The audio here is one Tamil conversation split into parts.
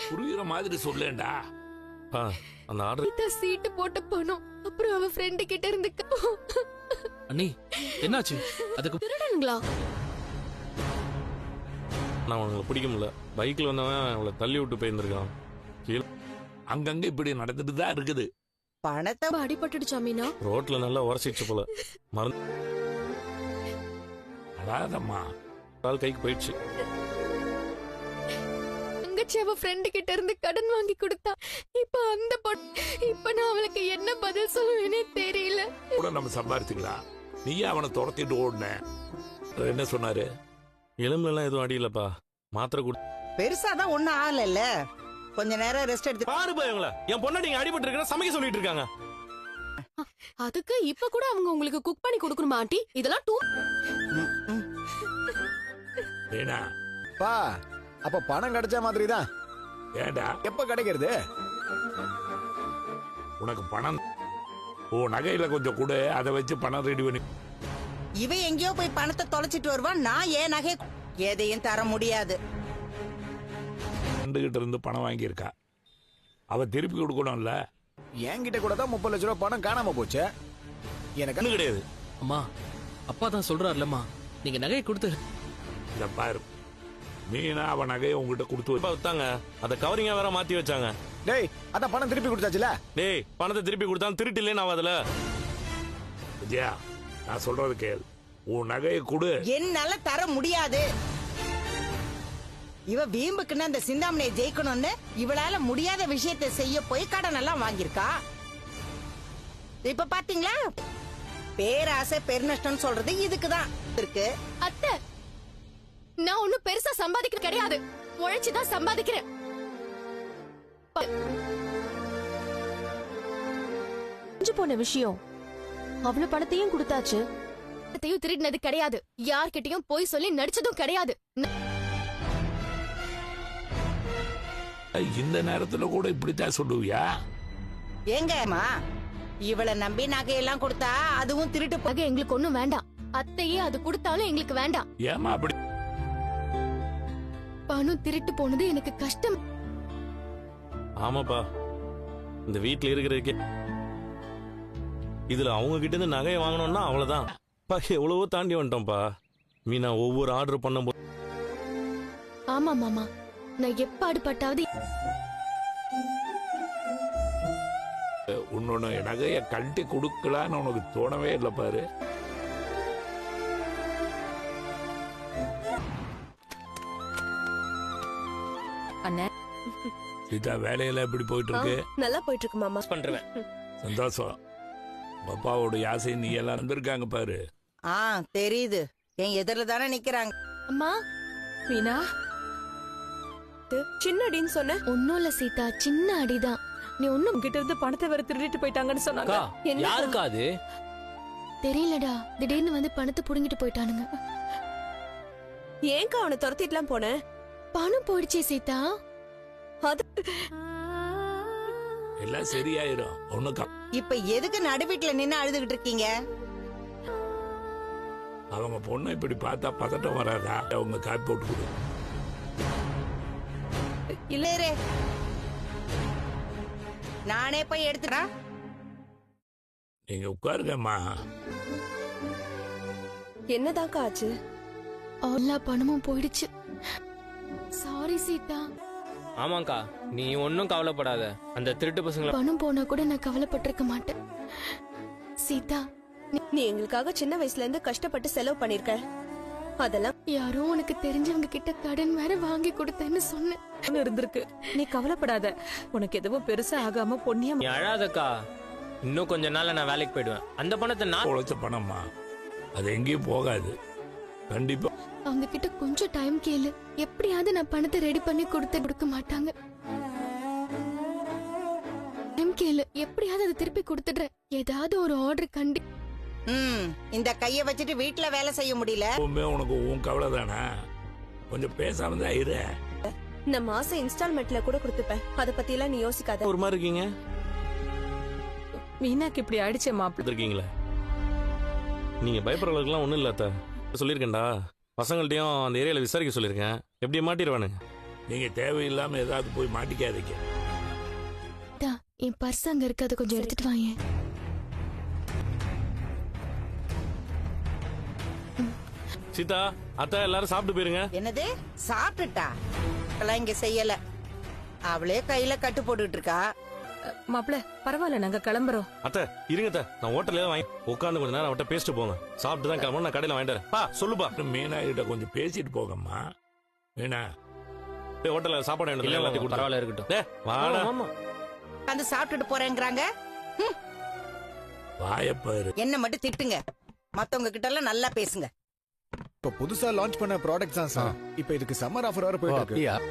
புரியுற மாதிரி சொல்லேன்டா. அந்த ஆர்டர் சீட்டு போட்ட பணம் அப்புறம் அவ ஃப்ரெண்ட் கிட்ட இருந்து அண்ணி என்னாச்சு? அதுக்கு திருடனுங்களா? நான் அவங்களை பிடிக்க முடியல. பைக்ல வந்தவன் அவளை தள்ளி விட்டு போயிருந்திருக்கான். அங்கங்க இப்படி நடந்துட்டு தான் இருக்குது. பணத்தை அடிபட்டுடுச்சா மீனா? ரோட்ல நல்லா உரசிச்சு போல. மறந்து அதாதம்மா கைக்கு போயிடுச்சு. தங்கச்சி அவ ஃப்ரெண்ட் கிட்ட இருந்து கடன் வாங்கி கொடுத்தா. இப்ப நான் அவளுக்கு என்ன பதில் சொல்லுவேனே தெரியல. கூட நம்ம சம்பாரிச்சுக்கலாம். நீயே அவனை துரத்திட்டு ஓடுன. என்ன சொன்னாரு? எலும்புல எல்லாம் எதுவும் அடியிலப்பா. மாத்திரை கொடு. பெருசாதான் ஒண்ணும் ஆகல. கொஞ்ச நேரம் ரெஸ்ட் எடுத்து பாரு இவங்கள. என் பொண்ணாடி அடிபட்டு இருக்கா சமைக்க சொல்லிட்டு இருக்காங்க. அதுக்கு இப்ப கூட அவங்க உங்களுக்கு குக் பண்ணி கொடுக்கணுமா ஆண்டி? இதெல்லாம் டூ. ஏனா பா அப்ப பணம் கிடைச்ச மாதிரி தான். ஏண்டா எப்ப கிடைக்கிறது? உனக்கு பணம் நகையில கொஞ்சம் கூட அதை வச்சு பணம் ரெடி பண்ணி. இவ எங்கேயோ போய் பணத்தை தொலைச்சிட்டு வருவான். நான் ஏன் நகை எதையும் தர முடியாது. கிட்ட இருந்து பணம் வாங்கியிருக்கா. அவ திருப்பி கொடுக்கணும்ல. என்கிட்ட கூட தான் 30 லட்சம் ரூபாய் பணம் காணாம போச்சு. எனக்கு கிடையாது. அம்மா அப்பா தான் சொல்றாருலம்மா, நீங்க நகையை கொடுத்து. இந்த பாரு மீனா அவ நகையை உங்ககிட்ட கொடுத்து வித்தாங்க. அத கவரிங்கா வேற மாத்தி வச்சாங்க. டேய் அதான் பணம் திருப்பி கொடுத்தாச்சுல. டேய் பணத்தை திருப்பி கொடுத்தா திருட்டு இல்லைன்னு ஆகாதுல. விஜயா நான் சொல்றது கேள். உன் நகையை கொடு. என்னால தர முடியாது. இவ வீம்புக்குன்னு அந்த சிந்தாமணியை ஜெயிக்கணும்னு இவளால முடியாத விஷயத்தை செய்ய போய் கடன் எல்லாம் வாங்கியிருக்கா. இப்ப பாத்தீங்களா, பேராசை பெருநஷ்டம் சொல்றது இதுக்குதான் இருக்கு. அத்தை, நான் ஒண்ணும் பெருசா சம்பாதிக்க கிடையாது. உழைச்சுதான் சம்பாதிக்கிறேன். போன விஷயம் அவ்வளவு பணத்தையும் கொடுத்தாச்சு. பணத்தையும் திருடினது கிடையாது. யார்கிட்டயும் போய் சொல்லி நடிச்சதும் கிடையாது. இந்த நேரத்துல கூட இப்படித்தான் சொல்லுவியா? ஏங்கம்மா இவளை நம்பி நகையெல்லாம் கொடுத்தா அதுவும் திருட்டு நகை எங்களுக்கு ஒண்ணும் வேண்டாம். அத்தையே அது கொடுத்தாலும் எங்களுக்கு வேண்டாம். ஏமா அப்படி? பணம் திருட்டு போனது எனக்கு கஷ்டம். ஆமாப்பா, இந்த வீட்டுல இருக்கிறதுக்கே இதுல அவங்க கிட்ட இருந்து நகையை வாங்கணும்னா அவ்வளவுதான். எவ்வளவோ தாண்டி வந்துட்டோம்ப்பா. மீனா ஒவ்வொரு ஆர்டர் பண்ணும்போது. ஆமா மாமா, நான் எப்பாடுபட்டாவது உன்னோட நகைய கழட்டி கொடுக்கலான்னு உனக்கு தோணவே இல்லை பாரு. அண்ணே சீதா வேலையெல்லாம் எப்படி போயிட்டு இருக்கு? நல்லா போயிட்டு இருக்கு மாமா. பண்றேன். சந்தோஷம். பாப்பாவோட யாசை நீ எல்லாம் வந்திருக்காங்க பாரு. தெரியுது. என் எதிரில தானே நிக்கிறாங்க. அம்மா மீனா சின்ன அடின்னு சொன்ன. ஒன்னும் இல்ல சீதா, சின்ன அடிதான். நீ ஒன்னும் கிட்ட இருந்து பணத்தை வேற திருடிட்டு போயிட்டாங்கன்னு சொன்னாங்க. யாருக்கா அது? தெரியலடா, திடீர்னு வந்து பணத்தை புடுங்கிட்டு போயிட்டானுங்க. ஏன்க்கா அவனை துரத்திட்டுலாம் போன? பணம் போயிடுச்சே சீதா. அது எல்லாம் சரியாயிரும். ஒண்ணுக்கா இப்ப எதுக்கு நடுவீட்டுல நின்னு அழுதுகிட்டு இருக்கீங்க? அவங்க பொண்ணு இப்படி பார்த்தா பதட்டம் வராதா? அவங்க காப்பி போட்டு கொடு. இல்லரே, நானே போய் எடுத்துறா. நீங்க உட்காருங்கம்மா. என்னதாக்கா ஆச்சு? எல்லா பணமும் போயிடுச்சு. சாரி சீதா. ஆமாக்கா, நீ ஒன்னும் கவலைப்படாத. அந்த திருட்டு பசங்களை பணம் போனா கூட நான் கவலைப்பட்டிருக்க மாட்டேன் சீதா. நீ எங்களுக்காக சின்ன வயசுல இருந்து கஷ்டப்பட்டு செலவு பண்ணிருக்க. அதெல்லாம் யாரோ உனக்கு தெரிஞ்சவங்க கிட்ட கடன் வேற வாங்கி கொடுத்தேன்னு சொன்னேன். இருந்திருக்கு. நீ கவலைப்படாத. உனக்கு எதுவும் பெருசா ஆகாம பொண்ணியா. நீ அழாதக்கா. இன்னும் கொஞ்ச நாள்ல நான் வேலைக்கு போயிடுவேன். அந்த பணத்தை நான் உழைச்ச பணம்மா, அது எங்கேயும் போகாது. கண்டிப்பா அவங்க கிட்ட கொஞ்சம் டைம் கேளு. எப்படியாவது நான் பணத்தை ரெடி பண்ணி கொடுக்க மாட்டாங்க. டைம் கேளு, எப்படியாவது அதை திருப்பி கொடுத்துடுறேன். ஏதாவது ஒரு ஆர்டர் கண்டி. இந்த கைய வச்சுட்டு வீட்டுல வேலை செய்ய முடியல. உனக்கு உன் கவலை தானே. கொஞ்சம் பேசாம தான் இரு. நான் மாசம் இன்ஸ்டால்மெண்ட்ல கூட கொடுத்துப்பேன். அத பத்தி எல்லாம் நீ யோசிக்காத. ஒரு மாதிரி இருக்கீங்க. மீனாக்கு இப்படி ஆயிடுச்சே மாப்பிள்ள இருக்கீங்களா? நீங்க பயப்படுற அளவுக்கு எல்லாம் ஒண்ணும் இல்லாத சொல்லிருக்கேன்டா. பசங்கள்ட்டையும் அந்த ஏரியால விசாரிக்க சொல்லிருக்கேன். எப்படி மாட்டிடுவானுங்க. நீங்க தேவையில்லாம ஏதாவது போய் மாட்டிக்காதீங்க. அத்தா, என் பர்ஸ் அங்க இருக்கு, அதை கொஞ்சம் எடுத்துட்டு வாங்க. சீதா, அத்தை எல்லாரும் சாப்பிட்டு போயிருங்க. என்னது சாப்பிட்டுட்டா? அதெல்லாம் இங்க செய்யல. அவளே கையில கட்டு போட்டுட்டு இருக்கா. மாப்பிள பரவாயில்ல, நாங்க கிளம்புறோம். அத்தை இருங்க அத்தை, நான் ஹோட்டல்ல வாங்கி உட்காந்து கொஞ்ச நேரம் அவட்ட பேசிட்டு போங்க. சாப்பிட்டு தான் கிளம்பணும், நான் கடையில வாங்கிட்டு வரேன். பா சொல்லுப்பா. மீனா கிட்ட கொஞ்சம் பேசிட்டு போகம்மா. மீனா, ஹோட்டல்ல சாப்பாடு இல்ல வேணும், மாமா, எல்லாத்தையும் பரவாயில்ல இருக்கட்டும். டேய் வாடா. ஆமா வந்து சாப்பிட்டுட்டு போறேங்கிறாங்க. வாயப்பாரு. என்ன மட்டும் திட்டுங்க, மத்தவங்க கிட்ட எல்லாம் நல்லா பேசுங்க. இப்ப புதுசா லான்ச் பண்ண ப்ராடக்ட்ஸ் தான் சார். இப்ப இதுக்கு சம்மர் ஆஃபர் வர போயிட்டு இருக்கு.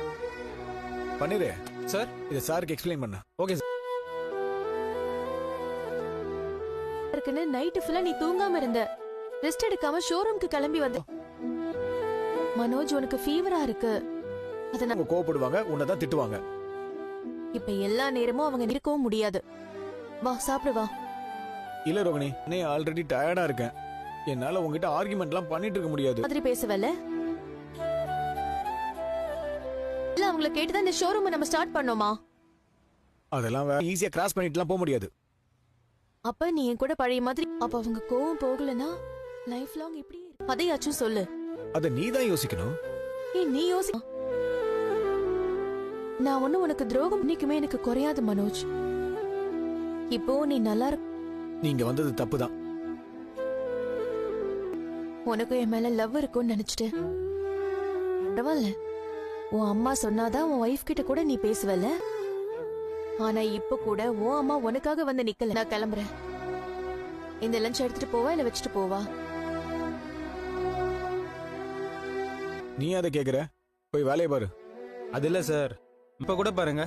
பண்ணிரு சார், இத சாருக்கு எக்ஸ்பிளைன் பண்ண. Okay sir. இருக்குன்னு நைட்டு ஃபுல்லா நீ தூங்காம இருந்த, ரெஸ்ட் எடுக்காம ஷோரூம்க்கு கிளம்பி வந்த. மனோஜ், உனக்கு ஃபீவரா இருக்கு. அத நான் அவங்க கோவப்படுவாங்க, உன்னதான் திட்டுவாங்க. இப்ப எல்லா நேரமும் அவங்க இருக்கவும் முடியாது. வா சாப்பிடு வா. இல்ல ரோகிணி, நீ ஆல்ரெடி டயர்டா இருக்கேன். என்னால உங்ககிட்ட ஆர்குமெண்ட்லாம் பண்ணிட்டு இருக்க முடியாது. மாதிரி பேசவல்ல. இல்ல அவங்கள கேட்டுதான் இந்த ஷோரூம் நம்ம ஸ்டார்ட் பண்ணோமா? அதெல்லாம் ஈஸியா கிராஸ் பண்ணிட்டுலாம் போக முடியாது. அப்ப நீ என் கூட பழைய மாதிரி. அப்ப அவங்க கோவம் போகலனா லைஃப் லாங் இப்படி அதையாச்சும் சொல்லு. அத நீ தான் யோசிக்கணும். ஏய், நீ யோசி. நான் ஒண்ணு உனக்கு துரோகம் பண்ணிக்குமே எனக்கு குறையாது மனோஜ். இப்போ நீ நல்லா இருக்க. நீங்க வந்தது தப்புதான். உனக்கு என் மேல லவ் இருக்கும்னு நினைச்சிட்டு பரவாயில்ல. உன் அம்மா சொன்னாதான் உன் ஒய்ஃப் கிட்ட கூட நீ பேசுவல. ஆனா இப்ப கூட உன் அம்மா உனக்காக வந்து நிக்கல. நான் கிளம்புறேன். இந்த லஞ்ச் எடுத்துட்டு போவா இல்ல வச்சுட்டு போவா? நீ அதை கேக்குற? போய் வேலையை பாரு. அது இல்ல சார், இப்ப கூட பாருங்க,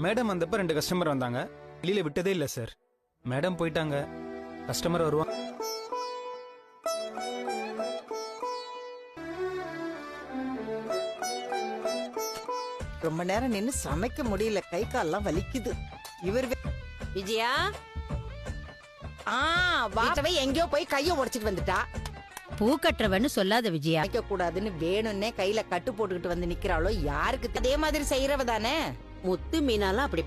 மேடம் வந்தப்ப 2 கஸ்டமர் வந்தாங்க, வெளியில விட்டதே இல்ல சார். மேடம் போயிட்டாங்க, கஸ்டமர் வருவாங்க. ரொம்ப நேரம் நின்னு சமைக்க முடியல, கை கால்லாம் வலிக்குது. இவர் விஜயா வாட்டவை எங்கேயோ போய் கைய உடைச்சிட்டு வந்துட்டா. பூ கட்டுறவன்னு சொல்லாத விஜயா. வைக்க கூடாதுன்னு வேணும்னே கையில கட்டு போட்டுக்கிட்டு வந்து நிக்கிறாளோ யாருக்கு? அதே மாதிரி செய்யறவ தானே. முத்து மீனாலாம் அப்படி